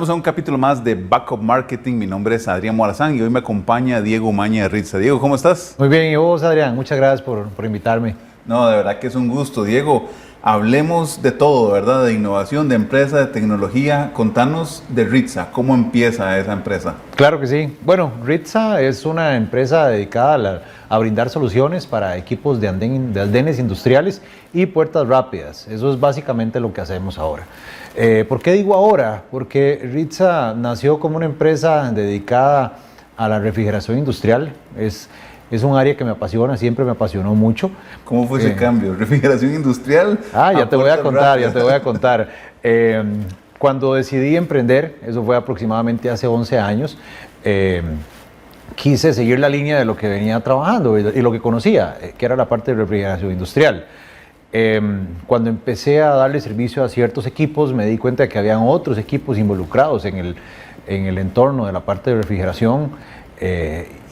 Estamos en un capítulo más de Backup Marketing. Mi nombre es Adrián Morazán y hoy me acompaña Diego Umaña de Ritza. Diego, ¿cómo estás? Muy bien, y vos, Adrián, muchas gracias por invitarme. No, de verdad que es un gusto. Diego, hablemos de todo, ¿verdad? De innovación, de empresa, de tecnología. Contanos de Ritza, ¿cómo empieza esa empresa? Claro que sí. Bueno, Ritza es una empresa dedicada a brindar soluciones para equipos de andenes industriales y puertas rápidas. Eso es básicamente lo que hacemos ahora. ¿Por qué digo ahora? Porque Ritza nació como una empresa dedicada a la refrigeración industrial. Es un área que me apasiona, siempre me apasionó mucho. ¿Cómo fue ese cambio? ¿Refrigeración industrial? Ya te voy a contar. Cuando decidí emprender, eso fue aproximadamente hace 11 años, quise seguir la línea de lo que venía trabajando y lo que conocía, que era la parte de refrigeración industrial. Cuando empecé a darle servicio a ciertos equipos, me di cuenta de que habían otros equipos involucrados en el entorno de la parte de refrigeración,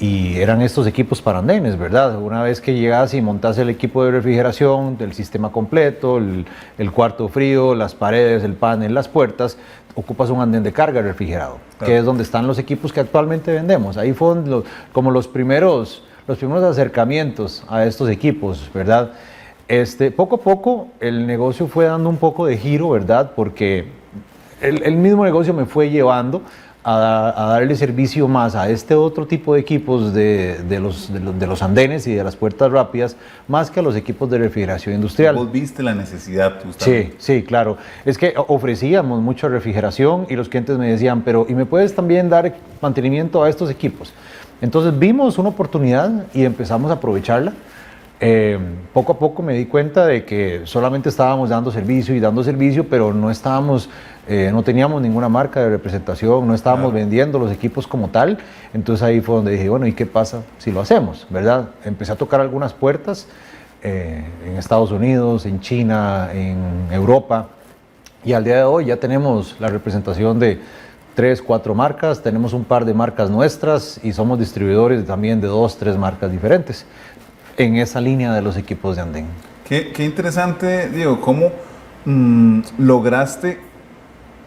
y eran estos equipos para andenes, ¿verdad? Una vez que llegas y montas el equipo de refrigeración, del sistema completo, el cuarto frío, las paredes, el panel, las puertas, ocupas un andén de carga refrigerado, que es donde están los equipos que actualmente vendemos. Ahí fueron como los primeros acercamientos a estos equipos, ¿verdad? Poco a poco el negocio fue dando un poco de giro, ¿verdad? Porque el mismo negocio me fue llevando a darle servicio más a este otro tipo de equipos de los andenes y de las puertas rápidas, más que a los equipos de refrigeración industrial. ¿Vos viste la necesidad? Sí, claro. Es que ofrecíamos mucha refrigeración y los clientes me decían, pero ¿y me puedes también dar mantenimiento a estos equipos? Entonces vimos una oportunidad y empezamos a aprovecharla. Poco a poco me di cuenta de que solamente estábamos dando servicio, pero no teníamos ninguna marca de representación, no estábamos vendiendo los equipos como tal. Entonces ahí fue donde dije, bueno, ¿y qué pasa si lo hacemos? ¿Verdad? Empecé a tocar algunas puertas en Estados Unidos, en China, en Europa, y al día de hoy ya tenemos la representación de 3, 4 marcas, tenemos un par de marcas nuestras y somos distribuidores también de 2, 3 marcas diferentes en esa línea de los equipos de andén. Qué interesante, Diego, cómo lograste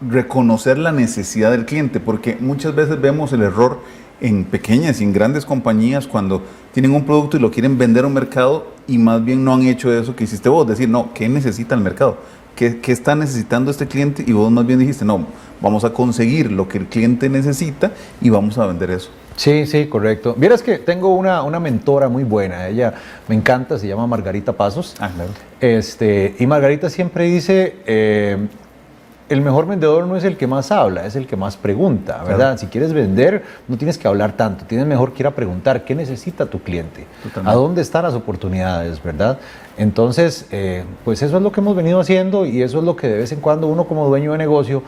reconocer la necesidad del cliente, porque muchas veces vemos el error en pequeñas y en grandes compañías cuando tienen un producto y lo quieren vender a un mercado y más bien no han hecho eso que hiciste vos, decir, no, ¿qué necesita el mercado? ¿Qué está necesitando este cliente? Y vos más bien dijiste, no, vamos a conseguir lo que el cliente necesita y vamos a vender eso. Sí, correcto. Vieras que tengo una mentora muy buena, ella me encanta, se llama Margarita Pasos. Claro. Y Margarita siempre dice, el mejor vendedor no es el que más habla, es el que más pregunta, ¿verdad? Claro. Si quieres vender, no tienes que hablar tanto, tienes mejor que ir a preguntar qué necesita tu cliente, totalmente. A dónde están las oportunidades, ¿verdad? Entonces, pues eso es lo que hemos venido haciendo y eso es lo que de vez en cuando uno como dueño de negocio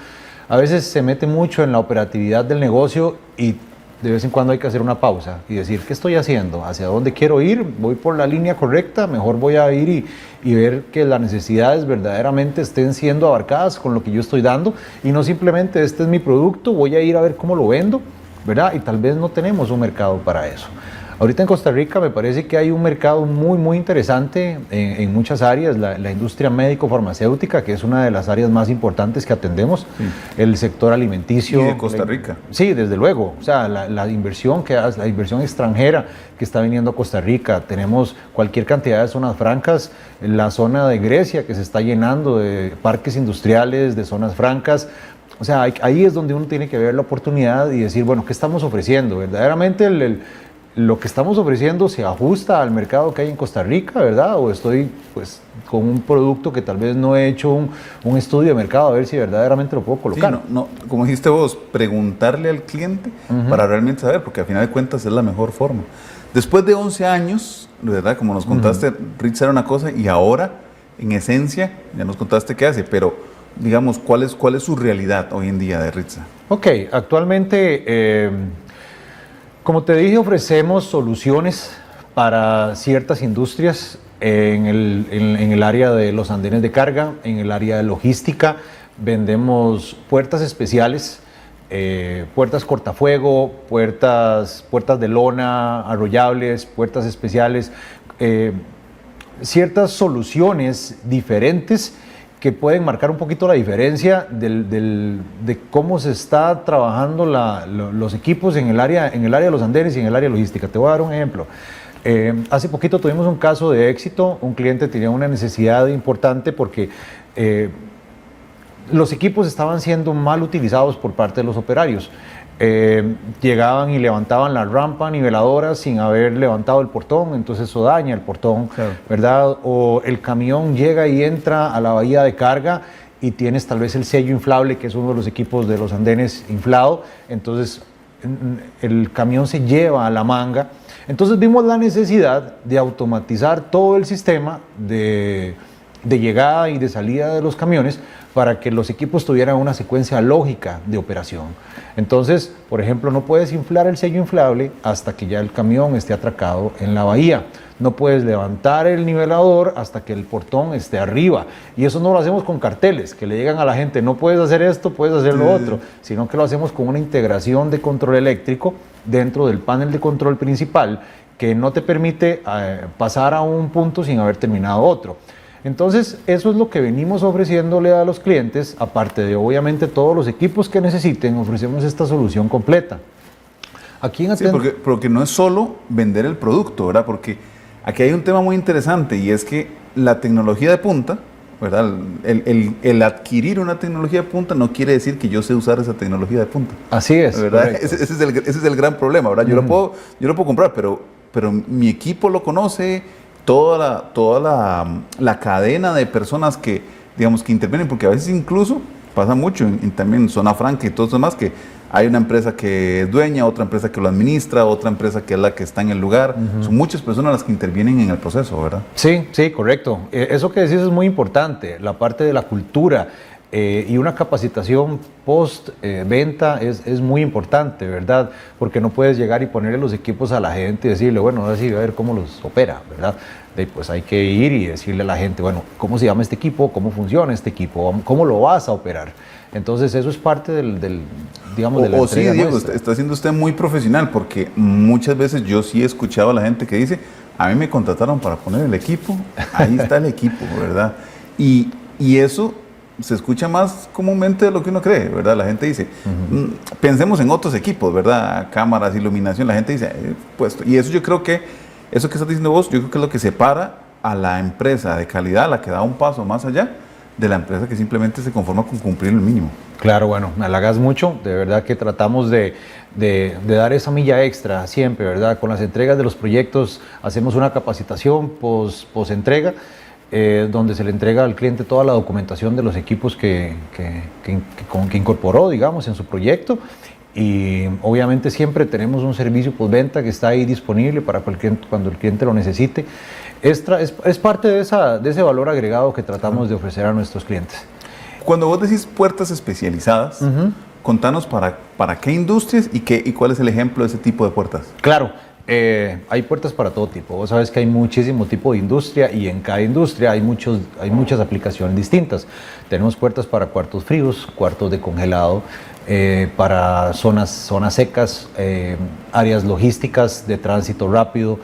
a veces se mete mucho en la operatividad del negocio y de vez en cuando hay que hacer una pausa y decir, ¿qué estoy haciendo? ¿Hacia dónde quiero ir? ¿Voy por la línea correcta? Mejor voy a ir y ver que las necesidades verdaderamente estén siendo abarcadas con lo que yo estoy dando y no simplemente este es mi producto, voy a ir a ver cómo lo vendo, ¿verdad? Y tal vez no tenemos un mercado para eso. Ahorita en Costa Rica me parece que hay un mercado muy interesante en muchas áreas, la industria médico-farmacéutica, que es una de las áreas más importantes que atendemos, el sector alimenticio. ¿Y de Costa Rica? Sí, desde luego, o sea, la inversión la inversión extranjera que está viniendo a Costa Rica, tenemos cualquier cantidad de zonas francas, la zona de Grecia que se está llenando de parques industriales, de zonas francas. O sea, ahí es donde uno tiene que ver la oportunidad y decir, bueno, ¿qué estamos ofreciendo? Verdaderamente lo que estamos ofreciendo se ajusta al mercado que hay en Costa Rica, ¿verdad? O estoy pues con un producto que tal vez no he hecho un estudio de mercado a ver si verdaderamente lo puedo colocar. Sí, no, como dijiste vos, preguntarle al cliente para realmente saber, porque al final de cuentas es la mejor forma. Después de 11 años, ¿verdad? Como nos contaste, Ritza era una cosa y ahora, en esencia, ya nos contaste qué hace, pero digamos, ¿cuál es su realidad hoy en día de Ritza? Ok, actualmente, como te dije, ofrecemos soluciones para ciertas industrias en el área de los andenes de carga, en el área de logística. Vendemos puertas especiales, puertas cortafuego, puertas de lona, arrollables, puertas especiales, ciertas soluciones diferentes que pueden marcar un poquito la diferencia de cómo se está trabajando los equipos en el área de los andenes y en el área logística. Te voy a dar un ejemplo. Hace poquito tuvimos un caso de éxito. Un cliente tenía una necesidad importante porque los equipos estaban siendo mal utilizados por parte de los operarios. Llegaban y levantaban la rampa niveladora sin haber levantado el portón, entonces eso daña el portón, claro, ¿verdad? O el camión llega y entra a la bahía de carga y tienes tal vez el sello inflable, que es uno de los equipos de los andenes inflado, entonces el camión se lleva a la manga. Entonces vimos la necesidad de automatizar todo el sistema de llegada y de salida de los camiones para que los equipos tuvieran una secuencia lógica de operación. Entonces, por ejemplo, no puedes inflar el sello inflable hasta que ya el camión esté atracado en la bahía. No puedes levantar el nivelador hasta que el portón esté arriba. Y eso no lo hacemos con carteles que le digan a la gente, no puedes hacer esto, puedes hacer lo otro, sino que lo hacemos con una integración de control eléctrico dentro del panel de control principal que no te permite pasar a un punto sin haber terminado otro. Entonces, eso es lo que venimos ofreciéndole a los clientes, aparte de obviamente todos los equipos que necesiten, ofrecemos esta solución completa. Aquí en porque no es solo vender el producto, ¿verdad? Porque aquí hay un tema muy interesante y es que la tecnología de punta, ¿verdad? El adquirir una tecnología de punta no quiere decir que yo sé usar esa tecnología de punta. Así es. ¿Verdad? Ese es el gran problema, ¿verdad? Yo lo puedo comprar, pero mi equipo lo conoce, toda la cadena de personas que, digamos, que intervienen, porque a veces incluso pasa mucho también en zona franca y todo eso demás, que hay una empresa que es dueña, otra empresa que lo administra, otra empresa que es la que está en el lugar. Son muchas personas las que intervienen en el proceso, ¿verdad? Sí, correcto. Eso que decís es muy importante, la parte de la cultura. Y una capacitación post-venta es muy importante, ¿verdad? Porque no puedes llegar y ponerle los equipos a la gente y decirle, bueno, ahora sí, a ver cómo los opera, ¿verdad? Pues hay que ir y decirle a la gente, bueno, ¿cómo se llama este equipo? ¿Cómo funciona este equipo? ¿Cómo lo vas a operar? Entonces eso es parte digamos, de la entrega. Sí, Diego, está siendo usted muy profesional, porque muchas veces yo sí he escuchado a la gente que dice, a mí me contrataron para poner el equipo, ahí está el equipo, ¿verdad? Y eso se escucha más comúnmente de lo que uno cree, ¿verdad? La gente dice, pensemos en otros equipos, ¿verdad? Cámaras, iluminación, la gente dice, puesto. Y eso yo creo que, eso que estás diciendo vos, yo creo que es lo que separa a la empresa de calidad, la que da un paso más allá, de la empresa que simplemente se conforma con cumplir el mínimo. Claro, bueno, me halagas mucho, de verdad que tratamos de dar esa milla extra siempre, ¿verdad? Con las entregas de los proyectos hacemos una capacitación post-entrega, donde se le entrega al cliente toda la documentación de los equipos que incorporó, digamos, en su proyecto. Y obviamente siempre tenemos un servicio postventa que está ahí disponible para cuando el cliente lo necesite. Es parte de ese valor agregado que tratamos de ofrecer a nuestros clientes. Cuando vos decís puertas especializadas, contanos para qué industrias y cuál es el ejemplo de ese tipo de puertas. Claro. Hay puertas para todo tipo. Vos sabes que hay muchísimo tipo de industria y en cada industria hay muchas aplicaciones distintas. Tenemos puertas para cuartos fríos, cuartos de congelado, para zonas secas, áreas logísticas de tránsito rápido.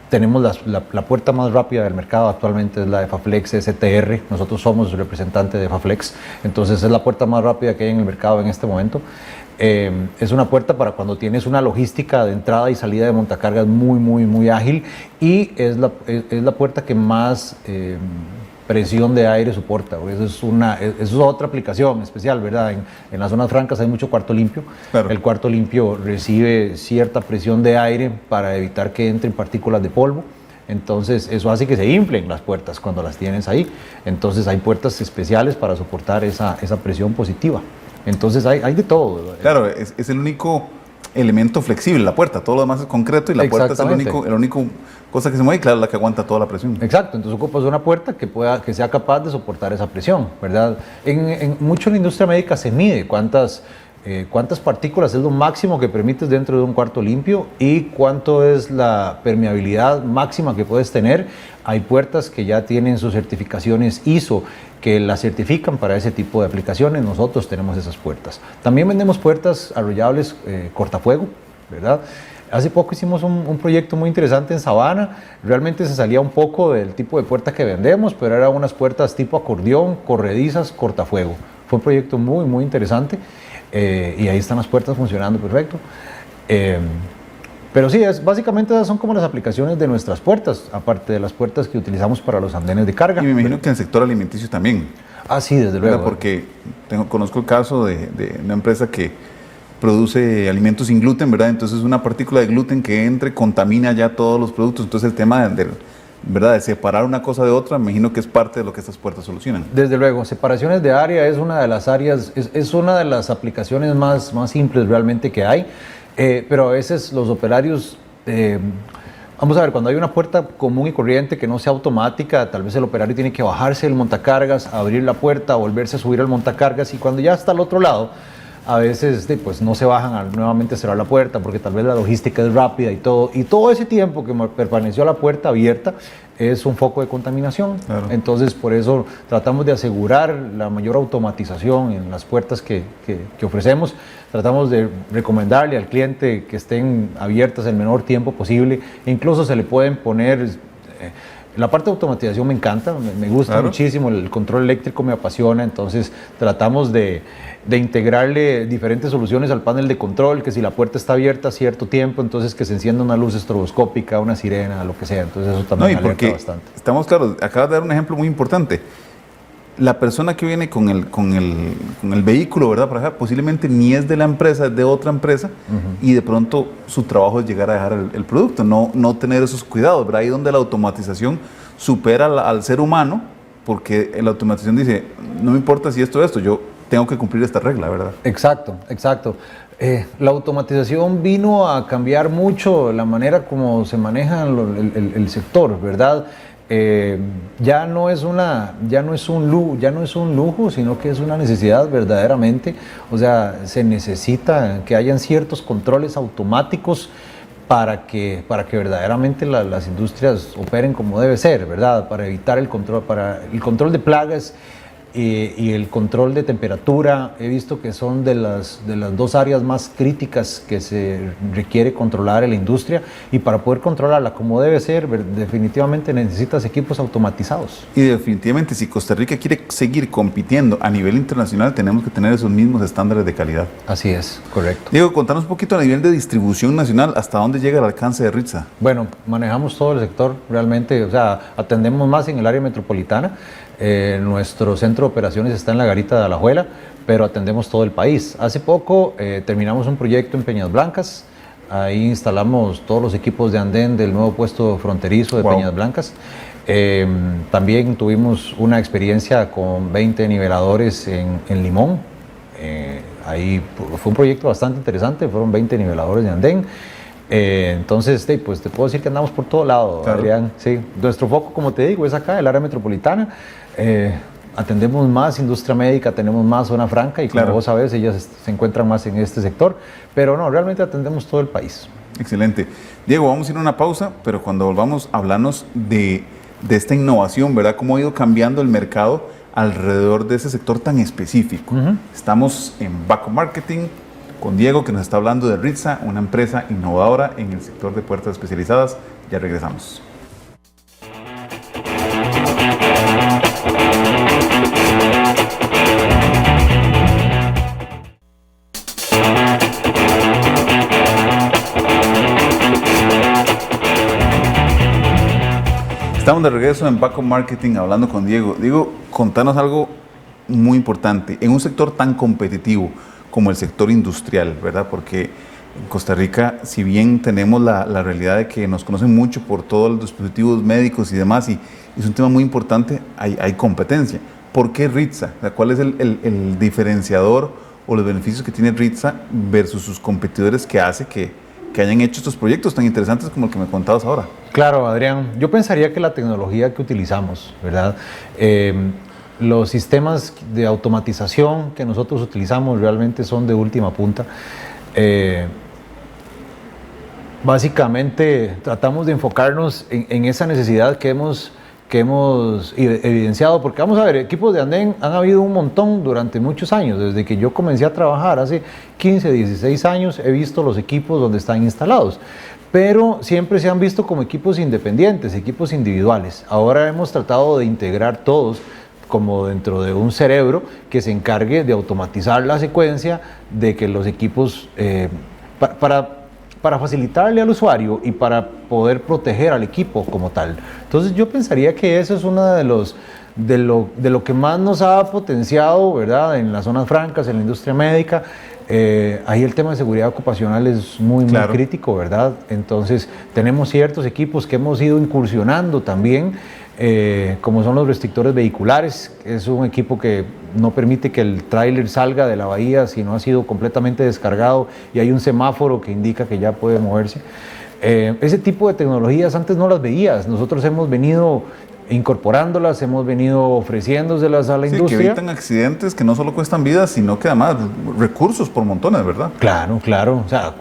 Tenemos la puerta más rápida del mercado actualmente es la de Faflex STR. Nosotros somos representante de Faflex, entonces es la puerta más rápida que hay en el mercado en este momento. Es una puerta para cuando tienes una logística de entrada y salida de montacargas muy ágil, y es la puerta que más presión de aire soporta. Eso es otra aplicación especial, ¿verdad? En las zonas francas hay mucho cuarto limpio. Claro. El cuarto limpio recibe cierta presión de aire para evitar que entren partículas de polvo. Entonces eso hace que se inflen las puertas cuando las tienes ahí. Entonces hay puertas especiales para soportar esa presión positiva. Entonces hay de todo. Claro, es el único elemento flexible, la puerta. Todo lo demás es concreto y la puerta es el único cosa que se mueve, y claro, la que aguanta toda la presión. Exacto, entonces ocupas una puerta que sea capaz de soportar esa presión, ¿verdad? Mucho en la industria médica se mide cuántas partículas es lo máximo que permites dentro de un cuarto limpio y cuánto es la permeabilidad máxima que puedes tener. Hay puertas que ya tienen sus certificaciones ISO que las certifican para ese tipo de aplicaciones. Nosotros tenemos esas puertas. También vendemos puertas arrollables cortafuego, ¿verdad? Hace poco hicimos un proyecto muy interesante en Sabana. Realmente se salía un poco del tipo de puerta que vendemos, pero eran unas puertas tipo acordeón, corredizas, cortafuego. Fue un proyecto muy, muy interesante y ahí están las puertas funcionando perfecto. Pero sí, básicamente esas son como las aplicaciones de nuestras puertas, aparte de las puertas que utilizamos para los andenes de carga. Y me imagino que en el sector alimenticio también. Ah, sí, desde luego. Porque conozco el caso de una empresa que produce alimentos sin gluten, ¿verdad? Entonces una partícula de gluten que entre contamina ya todos los productos. Entonces el tema ¿verdad? De separar una cosa de otra, me imagino que es parte de lo que estas puertas solucionan. Desde luego, separaciones de área es una de las áreas, es una de las aplicaciones más simples realmente que hay. Pero a veces los operarios, vamos a ver, cuando hay una puerta común y corriente que no sea automática, tal vez el operario tiene que bajarse del montacargas, abrir la puerta, volverse a subir al montacargas y cuando ya está al otro lado, a veces pues no se bajan a nuevamente cerrar la puerta porque tal vez la logística es rápida y todo ese tiempo que permaneció la puerta abierta es un foco de contaminación. Claro. Entonces por eso tratamos de asegurar la mayor automatización en las puertas que ofrecemos. Tratamos de recomendarle al cliente que estén abiertas el menor tiempo posible e incluso se le pueden poner la parte de automatización me encanta, me gusta claro. Muchísimo, el control eléctrico me apasiona, entonces tratamos de integrarle diferentes soluciones al panel de control, que si la puerta está abierta a cierto tiempo, entonces que se encienda una luz estroboscópica, una sirena, lo que sea, entonces eso también alerta bastante. Estamos claros, acabas de dar un ejemplo muy importante. La persona que viene con el vehículo, ¿verdad? Para acá, posiblemente ni es de la empresa, es de otra empresa, y de pronto su trabajo es llegar a dejar el producto, no tener esos cuidados, ¿verdad? Ahí donde la automatización supera al ser humano, porque la automatización dice, no me importa si esto, yo tengo que cumplir esta regla, ¿verdad? Exacto. La automatización vino a cambiar mucho la manera como se maneja el sector, ¿verdad? Ya no es un lujo, sino que es una necesidad verdaderamente. O sea, se necesita que hayan ciertos controles automáticos para que verdaderamente las industrias operen como debe ser, ¿verdad? Para evitar el control de plagas y el control de temperatura. He visto que son de las dos áreas más críticas que se requiere controlar en la industria, y para poder controlarla como debe ser, definitivamente necesitas equipos automatizados. Y definitivamente, si Costa Rica quiere seguir compitiendo a nivel internacional, tenemos que tener esos mismos estándares de calidad. Así es, correcto. Diego, contanos un poquito a nivel de distribución nacional, ¿hasta dónde llega el alcance de Ritza? Bueno, manejamos todo el sector realmente, o sea, atendemos más en el área metropolitana. Nuestro centro de operaciones está en la Garita de Alajuela, pero atendemos todo el país. Hace poco terminamos un proyecto en Peñas Blancas. Ahí instalamos todos los equipos de andén del nuevo puesto fronterizo de Peñas Blancas. También tuvimos una experiencia con 20 niveladores en Limón. Ahí fue un proyecto bastante interesante, fueron 20 niveladores de andén. Entonces, pues te puedo decir que andamos por todo lado, claro. Adrián. Sí. Nuestro foco, como te digo, es acá, el área metropolitana. Atendemos más industria médica, tenemos más zona franca y como claro. Vos sabés, ellas se encuentran más en este sector, pero no, realmente atendemos todo el país. Excelente. Diego, vamos a ir a una pausa, pero cuando volvamos, hablarnos de esta innovación, ¿verdad? Cómo ha ido cambiando el mercado alrededor de ese sector tan específico. Estamos en Baco Marketing con Diego, que nos está hablando de Ritza, una empresa innovadora en el sector de puertas especializadas. Ya regresamos. Estamos de regreso en Baco Marketing hablando con Diego. Diego, contanos algo muy importante. En un sector tan competitivo como el sector industrial, ¿verdad? Porque en Costa Rica, si bien tenemos la realidad de que nos conocen mucho por todos los dispositivos médicos y demás, y es un tema muy importante, hay competencia. ¿Por qué Ritza? ¿Cuál es el diferenciador o los beneficios que tiene Ritza versus sus competidores que hace que hayan hecho estos proyectos tan interesantes como el que me contabas ahora? Claro, Adrián. Yo pensaría que la tecnología que utilizamos, ¿verdad? Los sistemas de automatización que nosotros utilizamos realmente son de última punta. Básicamente tratamos de enfocarnos en esa necesidad que hemos evidenciado, porque vamos a ver, equipos de andén han habido un montón durante muchos años, desde que yo comencé a trabajar hace 15, 16 años, he visto los equipos donde están instalados, pero siempre se han visto como equipos independientes, equipos individuales. Ahora hemos tratado de integrar todos como dentro de un cerebro que se encargue de automatizar la secuencia de que los equipos, para facilitarle al usuario y para poder proteger al equipo como tal. Entonces yo pensaría que eso es uno de lo que más nos ha potenciado, ¿verdad? En las zonas francas, en la industria médica. Ahí el tema de seguridad ocupacional es muy crítico, ¿verdad? Entonces tenemos ciertos equipos que hemos ido incursionando también, como son los restrictores vehiculares. Es un equipo que no permite que el tráiler salga de la bahía si no ha sido completamente descargado y hay un semáforo que indica que ya puede moverse. Ese tipo de tecnologías antes no las veías. Nosotros hemos venido incorporándolas, hemos venido ofreciéndoselas a la industria. Que evitan accidentes que no solo cuestan vidas, sino que además recursos por montones, ¿verdad? Claro, claro. O sea,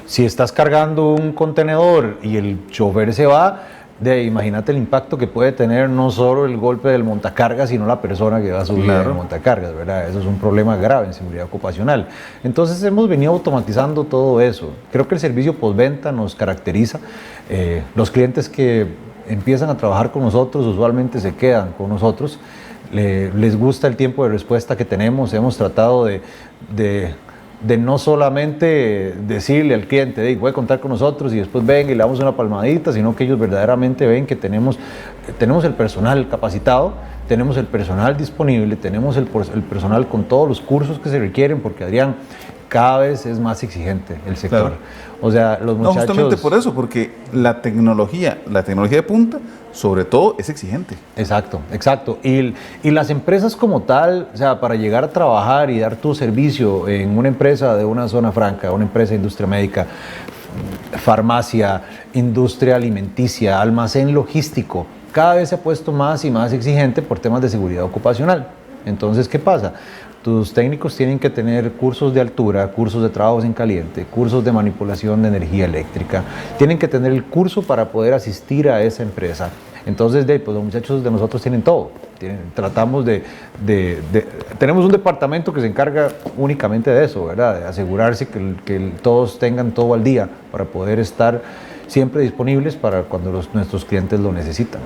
si estás cargando un contenedor y el chofer se va, imagínate el impacto que puede tener no solo el golpe del montacargas, sino la persona que va a subir al montacargas, ¿verdad? Eso es un problema grave en seguridad ocupacional. Entonces hemos venido automatizando todo eso. Creo que el servicio postventa nos caracteriza. Los clientes que empiezan a trabajar con nosotros usualmente se quedan con nosotros. Les gusta el tiempo de respuesta que tenemos. Hemos tratado de no solamente decirle al cliente, voy a contar con nosotros y después ven y le damos una palmadita, sino que ellos verdaderamente ven que tenemos el personal capacitado, tenemos el personal disponible, tenemos el personal con todos los cursos que se requieren, porque Adrián, cada vez es más exigente el sector. Claro. O sea, los muchachos... No, justamente por eso, porque la tecnología de punta, sobre todo, es exigente. Exacto, exacto. Y las empresas como tal, o sea, para llegar a trabajar y dar tu servicio en una empresa de una zona franca, una empresa de industria médica, farmacia, industria alimenticia, almacén logístico, cada vez se ha puesto más y más exigente por temas de seguridad ocupacional. Entonces, ¿qué pasa? Tus técnicos tienen que tener cursos de altura, cursos de trabajos en caliente, cursos de manipulación de energía eléctrica. Tienen que tener el curso para poder asistir a esa empresa. Entonces, pues los muchachos de nosotros tienen todo. Tenemos un departamento que se encarga únicamente de eso, ¿verdad? De asegurarse que todos tengan todo al día para poder estar siempre disponibles para cuando nuestros clientes lo necesitan.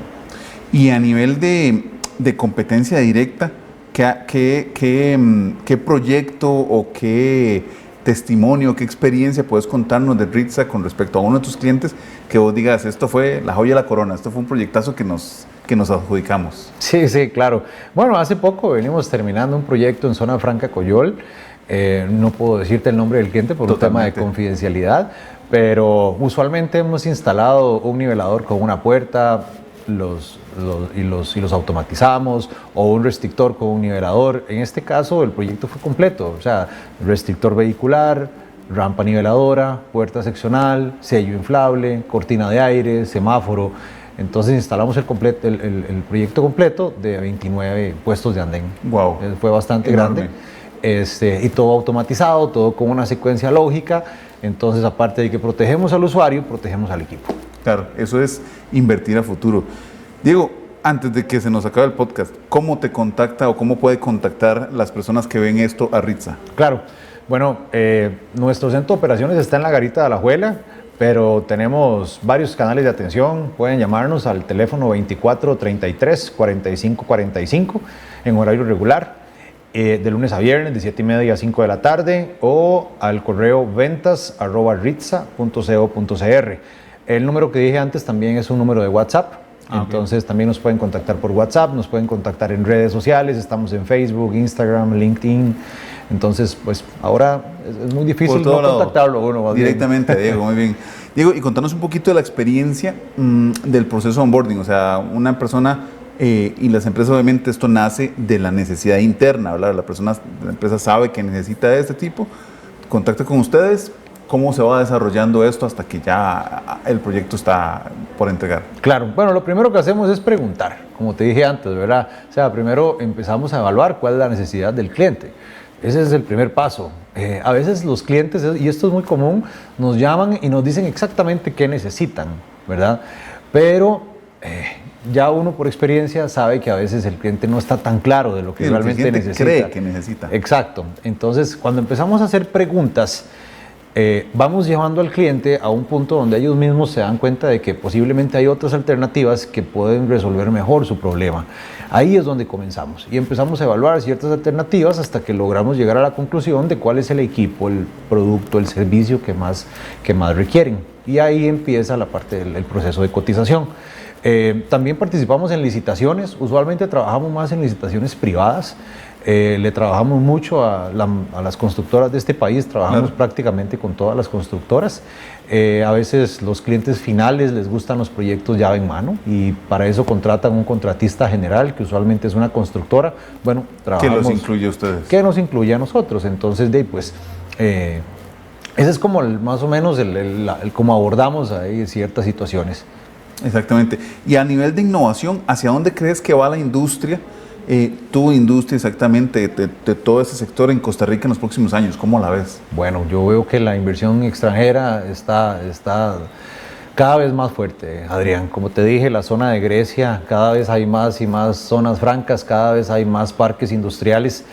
Y a nivel de competencia directa, ¿qué proyecto o qué testimonio, qué experiencia puedes contarnos de Ritza con respecto a uno de tus clientes que vos digas, esto fue la joya de la corona, esto fue un proyectazo que nos adjudicamos? Sí, sí, claro. Bueno, hace poco venimos terminando un proyecto en Zona Franca Coyol. No puedo decirte el nombre del cliente por un tema de confidencialidad, pero usualmente hemos instalado un nivelador con una puerta, los automatizamos, o un restrictor con un nivelador. En este caso el proyecto fue completo, o sea, restrictor vehicular, rampa niveladora, puerta seccional, sello inflable, cortina de aire, semáforo. Entonces instalamos el proyecto completo de 29 puestos de andén. Wow. Fue bastante grande. Y todo automatizado, todo con una secuencia lógica. Entonces, aparte de que protegemos al usuario, protegemos al equipo. Claro, eso es invertir a futuro. Diego, antes de que se nos acabe el podcast, ¿cómo te contacta o cómo puede contactar las personas que ven esto a Ritza? Claro, bueno, nuestro centro de operaciones está en la Garita de Alajuela, pero tenemos varios canales de atención. Pueden llamarnos al teléfono 24 33 45 45 en horario regular, de lunes a viernes, de 7:30 a 5 de la tarde, o al correo ventas@ritza.co.cr. El número que dije antes también es un número de WhatsApp. Entonces también nos pueden contactar por WhatsApp, nos pueden contactar en redes sociales, estamos en Facebook, Instagram, LinkedIn. Entonces, pues ahora es muy difícil no contactarlo uno. Directamente, Diego, muy bien. Diego, y contanos un poquito de la experiencia del proceso de onboarding. O sea, una persona y las empresas, obviamente, esto nace de la necesidad interna, ¿verdad? La empresa sabe que necesita de este tipo, contacta con ustedes. ¿Cómo se va desarrollando esto hasta que ya el proyecto está por entregar? Claro, bueno, lo primero que hacemos es preguntar, como te dije antes, ¿verdad? O sea, primero empezamos a evaluar cuál es la necesidad del cliente. Ese es el primer paso. A veces los clientes, y esto es muy común, nos llaman y nos dicen exactamente qué necesitan, ¿verdad? Pero ya uno por experiencia sabe que a veces el cliente no está tan claro de lo que realmente necesita. Cree que necesita. Exacto. Entonces, cuando empezamos a hacer preguntas, vamos llevando al cliente a un punto donde ellos mismos se dan cuenta de que posiblemente hay otras alternativas que pueden resolver mejor su problema. Ahí es donde comenzamos y empezamos a evaluar ciertas alternativas hasta que logramos llegar a la conclusión de cuál es el equipo, el producto, el servicio que más requieren. Y ahí empieza la parte del proceso de cotización. También participamos en licitaciones, usualmente trabajamos más en licitaciones privadas. Le trabajamos mucho a las constructoras de este país, trabajamos prácticamente con todas las constructoras. A veces los clientes finales les gustan los proyectos llave en mano y para eso contratan un contratista general, que usualmente es una constructora. Bueno, trabajamos... ¿Qué los incluye a ustedes? Que nos incluye a nosotros. Entonces, ese es como más o menos el cómo abordamos ahí ciertas situaciones. Exactamente. Y a nivel de innovación, ¿hacia dónde crees que va la industria? Tu industria exactamente, de todo ese sector en Costa Rica en los próximos años, ¿cómo la ves? Bueno, yo veo que la inversión extranjera está cada vez más fuerte, Adrián. Como te dije, la zona de Grecia, cada vez hay más y más zonas francas, cada vez hay más parques industriales,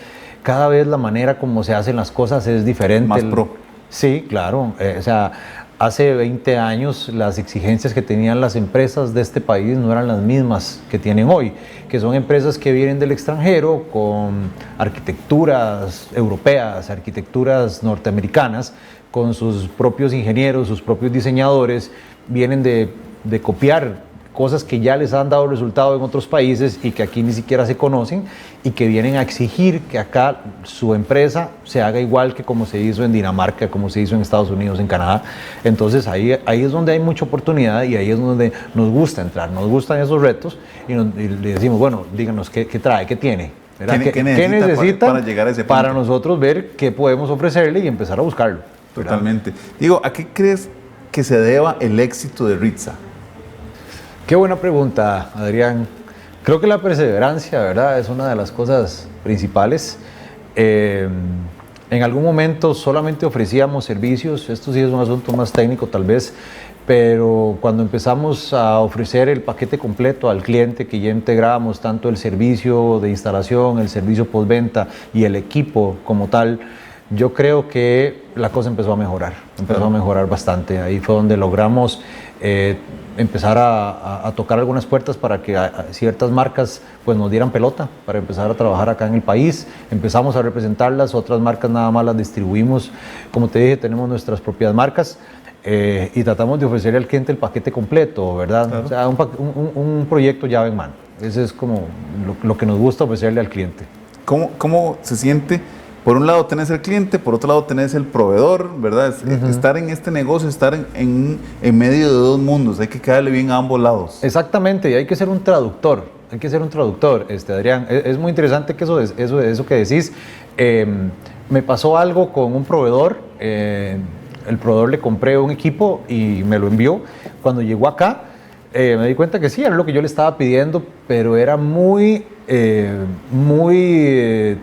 cada vez la manera como se hacen las cosas es diferente. Más pro. Sí, claro. O sea, hace 20 años las exigencias que tenían las empresas de este país no eran las mismas que tienen hoy, que son empresas que vienen del extranjero con arquitecturas europeas, arquitecturas norteamericanas, con sus propios ingenieros, sus propios diseñadores, vienen de copiar cosas que ya les han dado resultado en otros países y que aquí ni siquiera se conocen y que vienen a exigir que acá su empresa se haga igual que como se hizo en Dinamarca, como se hizo en Estados Unidos, en Canadá. Entonces ahí es donde hay mucha oportunidad y ahí es donde nos gusta entrar, nos gustan esos retos y le decimos, bueno, díganos qué trae, qué tiene. ¿Qué necesita para llegar a ese punto? Para nosotros ver qué podemos ofrecerle y empezar a buscarlo. Totalmente. Digo, ¿a qué crees que se deba el éxito de Ritza? Qué buena pregunta, Adrián. Creo que la perseverancia, ¿verdad?, es una de las cosas principales. En algún momento solamente ofrecíamos servicios, esto sí es un asunto más técnico tal vez, pero cuando empezamos a ofrecer el paquete completo al cliente, que ya integrábamos tanto el servicio de instalación, el servicio postventa y el equipo como tal, yo creo que la cosa empezó a mejorar bastante. Ahí fue donde logramos empezar a tocar algunas puertas para que ciertas marcas pues nos dieran pelota para empezar a trabajar acá en el país. Empezamos a representarlas, otras marcas nada más las distribuimos. Como te dije, tenemos nuestras propias marcas y tratamos de ofrecerle al cliente el paquete completo, ¿verdad? Claro. O sea, un proyecto llave en mano. Ese es como lo que nos gusta ofrecerle al cliente. ¿Cómo se siente? Por un lado tenés el cliente, por otro lado tenés el proveedor, ¿verdad? Estar en este negocio, estar en medio de dos mundos, hay que quedarle bien a ambos lados. Exactamente, y hay que ser un traductor, Adrián. Es muy interesante que eso que decís. Me pasó algo con un proveedor, el proveedor le compré un equipo y me lo envió. Cuando llegó acá, me di cuenta que sí, era lo que yo le estaba pidiendo, pero era muy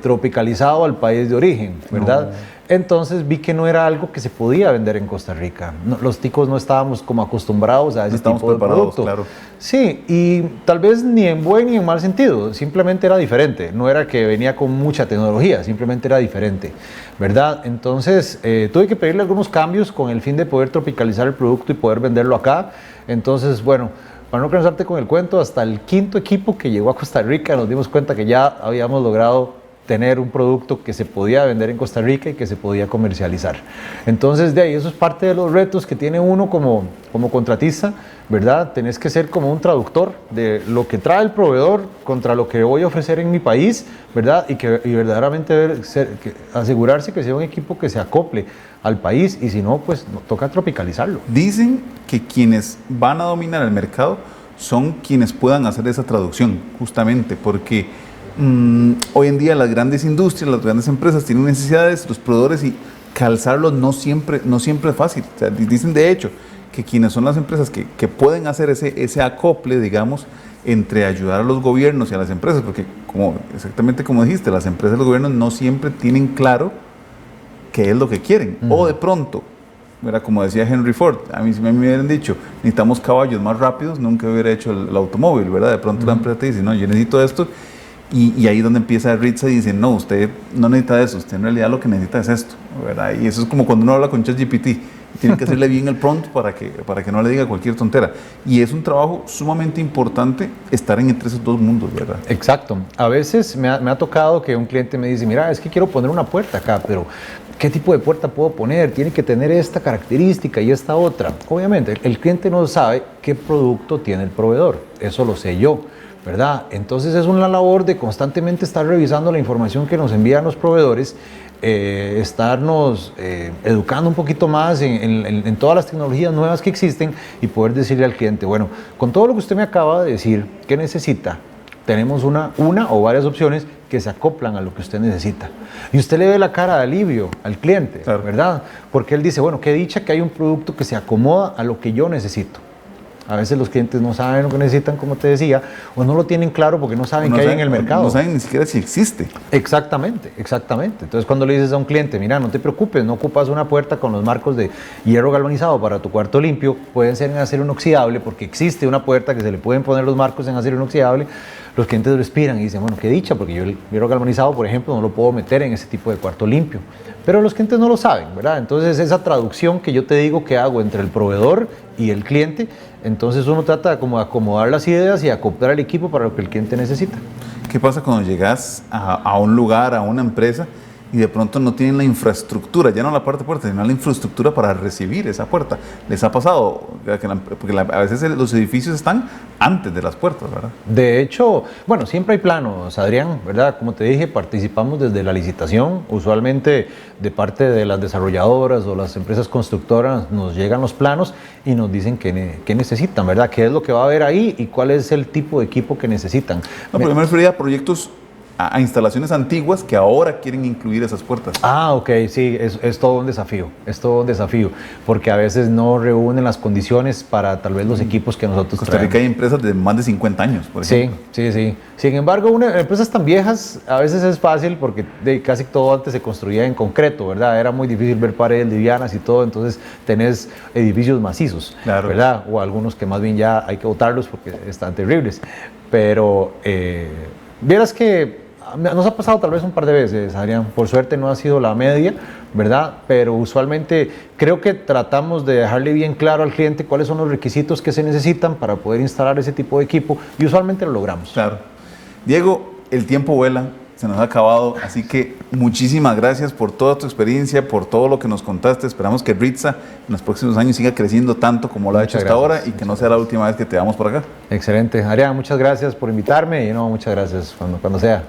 tropicalizado al país de origen, ¿verdad? No. Entonces vi que no era algo que se podía vender en Costa Rica. No, los ticos no estábamos como acostumbrados a ese tipo de producto. Claro. Sí, y tal vez ni en buen ni en mal sentido, simplemente era diferente. No era que venía con mucha tecnología, simplemente era diferente, ¿verdad? Entonces tuve que pedirle algunos cambios con el fin de poder tropicalizar el producto y poder venderlo acá. Entonces, bueno, para no cansarte con el cuento, hasta el quinto equipo que llegó a Costa Rica nos dimos cuenta que ya habíamos logrado tener un producto que se podía vender en Costa Rica y que se podía comercializar. Entonces, de ahí, eso es parte de los retos que tiene uno como contratista, ¿verdad? Tenés que ser como un traductor de lo que trae el proveedor contra lo que voy a ofrecer en mi país, ¿verdad? Y verdaderamente asegurarse que sea un equipo que se acople al país y si no, pues toca tropicalizarlo. Dicen que quienes van a dominar el mercado son quienes puedan hacer esa traducción, justamente porque hoy en día las grandes industrias, las grandes empresas tienen necesidades, los proveedores, y calzarlos no siempre es fácil. O sea, dicen de hecho que quienes son las empresas que pueden hacer ese acople, digamos, entre ayudar a los gobiernos y a las empresas, porque exactamente como dijiste, las empresas y los gobiernos no siempre tienen claro qué es lo que quieren, o de pronto ¿verdad? Como decía Henry Ford, a mí si me hubieran dicho, necesitamos caballos más rápidos, nunca hubiera hecho el automóvil, ¿verdad? De pronto la empresa te dice, no, yo necesito esto, y ahí es donde empieza Ritza y dice, no, usted no necesita eso, usted en realidad lo que necesita es esto, ¿verdad? Y eso es como cuando uno habla con ChatGPT, tiene que hacerle bien el prompt para que no le diga cualquier tontera. Y es un trabajo sumamente importante estar entre esos dos mundos, ¿verdad? Exacto. A veces me ha tocado que un cliente me dice, mira, es que quiero poner una puerta acá, pero ¿qué tipo de puerta puedo poner? Tiene que tener esta característica y esta otra. Obviamente, el cliente no sabe qué producto tiene el proveedor. Eso lo sé yo, ¿verdad? Entonces es una labor de constantemente estar revisando la información que nos envían los proveedores, estarnos educando un poquito más en todas las tecnologías nuevas que existen y poder decirle al cliente, bueno, con todo lo que usted me acaba de decir, ¿qué necesita? Tenemos una o varias opciones que se acoplan a lo que usted necesita. Y usted le ve la cara de alivio al cliente, claro, ¿verdad? Porque él dice, bueno, qué dicha que hay un producto que se acomoda a lo que yo necesito. A veces los clientes no saben lo que necesitan, como te decía, o no lo tienen claro porque no saben qué hay en el mercado. No saben ni siquiera si existe. Exactamente, exactamente. Entonces cuando le dices a un cliente, mira, no te preocupes, no ocupas una puerta con los marcos de hierro galvanizado para tu cuarto limpio, pueden ser en acero inoxidable porque existe una puerta que se le pueden poner los marcos en acero inoxidable, los clientes respiran y dicen, bueno, qué dicha, porque yo el hierro galvanizado, por ejemplo, no lo puedo meter en ese tipo de cuarto limpio. Pero los clientes no lo saben, ¿verdad? Entonces esa traducción que yo te digo que hago entre el proveedor y el cliente, entonces uno trata como de acomodar las ideas y acoplar el equipo para lo que el cliente necesita. ¿Qué pasa cuando llegas a un lugar, a una empresa, y de pronto no tienen la infraestructura, ya no la parte puerta, sino la infraestructura para recibir esa puerta? ¿Les ha pasado? Porque a veces los edificios están antes de las puertas, ¿verdad? De hecho, bueno, siempre hay planos, Adrián, ¿verdad? Como te dije, participamos desde la licitación, usualmente de parte de las desarrolladoras o las empresas constructoras nos llegan los planos y nos dicen qué necesitan, ¿verdad? ¿Qué es lo que va a haber ahí y cuál es el tipo de equipo que necesitan? No, pero me refería a proyectos, a instalaciones antiguas que ahora quieren incluir esas puertas. Ah, ok, sí, es todo un desafío, porque a veces no reúnen las condiciones para tal vez los equipos que nosotros Costa Rica hay empresas de más de 50 años, por ejemplo. Sí. Sin embargo, empresas tan viejas a veces es fácil porque casi todo antes se construía en concreto, ¿verdad? Era muy difícil ver paredes livianas y todo, entonces tenés edificios macizos, claro, ¿verdad? O algunos que más bien ya hay que botarlos porque están terribles. Pero vieras que nos ha pasado tal vez un par de veces, Adrián, por suerte no ha sido la media, ¿verdad? Pero usualmente creo que tratamos de dejarle bien claro al cliente cuáles son los requisitos que se necesitan para poder instalar ese tipo de equipo y usualmente lo logramos. Claro. Diego, el tiempo vuela, se nos ha acabado, así que muchísimas gracias por toda tu experiencia, por todo lo que nos contaste. Esperamos que Ritza en los próximos años siga creciendo tanto como lo ha hecho hasta ahora y que no sea la última vez que te veamos por acá. Excelente. Adrián, muchas gracias por invitarme y muchas gracias cuando sea.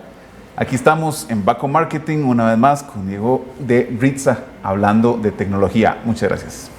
Aquí estamos en Baco Marketing una vez más con Diego de Ritza hablando de tecnología. Muchas gracias.